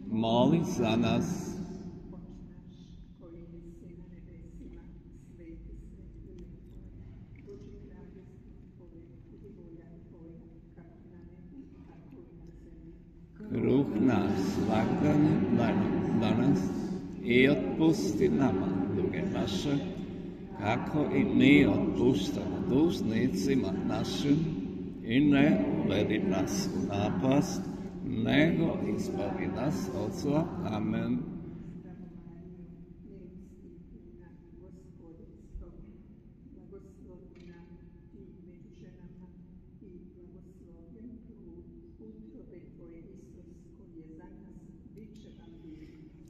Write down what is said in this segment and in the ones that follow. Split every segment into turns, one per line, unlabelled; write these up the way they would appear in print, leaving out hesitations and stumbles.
Moli za nas. Kruh naš svakdani daj nam danas i otpusti nama duge naše, kako i mi otpuštamo dužnicima našim, i ne uvedi nas u napast, nego izbavi nas od zla. Amen.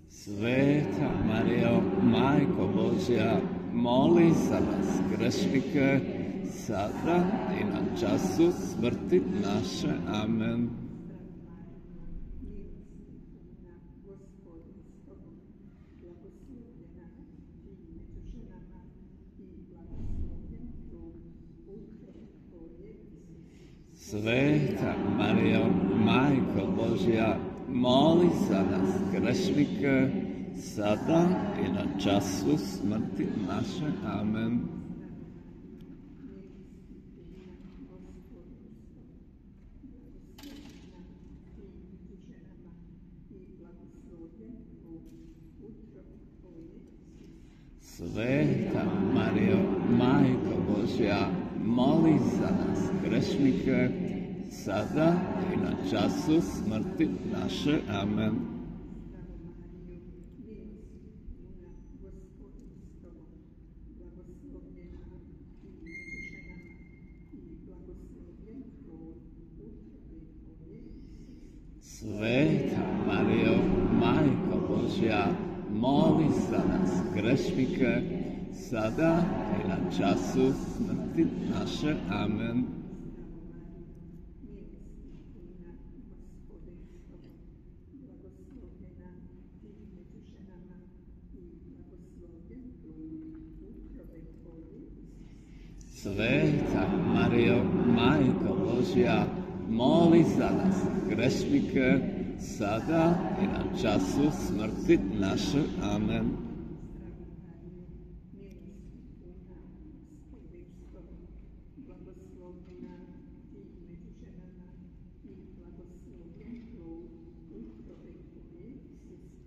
Sveta Marijo, Majko Božja, moli za nas grešnike, sada i na času smrti naše. Amen. Sveta Marijo, Majko Božja, moli za nas grešnike, sada i na času smrti naše. Amen. Sveta Marijo, Majko Božja, moli za nas grešnike, sada i na času smrti naše. Amen. Sveta Marijo, Majko Božja, moli za nas grešnike, sada i na času smrti naše. Amen. Sveta Marijo, Majko Božja, moli za nas grešnike, sada i na času smrti naše. Amen.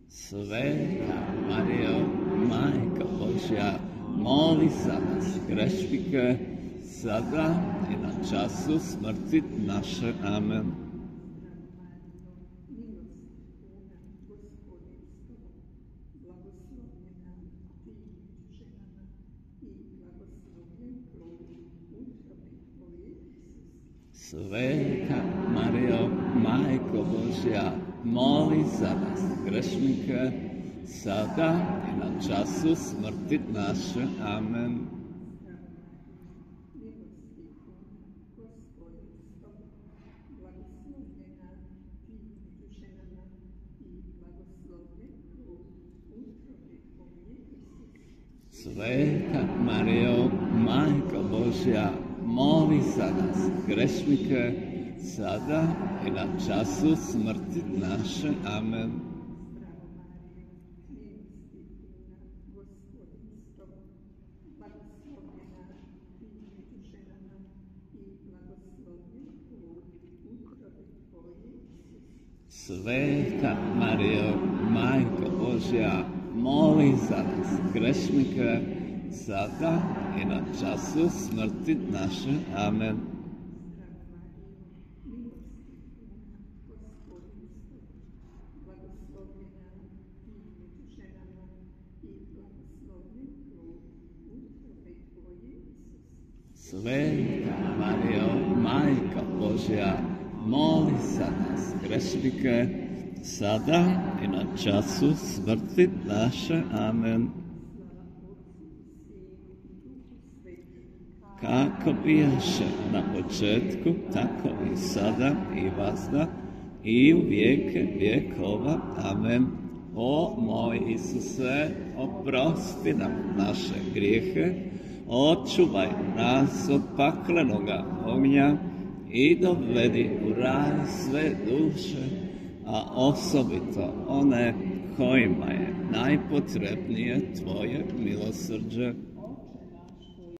Sveta Marijo, Majko Božja, moli za nas grešnike, sada i na času smrti naše. Amen. Sveta Marijo, Majko Božja, moli za nas grešnike, sada i na času smrti naše. Amen. Sveta Marijo, Majko Božja, moli za nas grešnike, sada i na času smrti naše. Amen. Sveta Marijo, Majko Božja, moli za nas grešnike, sada i na času smrti naše. Amen. Sveta Marijo, Majko Božja, moli za nas grešnike, sada i na času smrti naše. Amen. Kako bijaše na početku, tako i sada i vazda i u vijeke vjekova. Amen. O moj Isuse, oprosti nam naše grijehe, očuvaj nas od paklenoga ognja i dovedi u raj sve duše, a osobito one kojima je najpotrebnije tvoje milosrđe.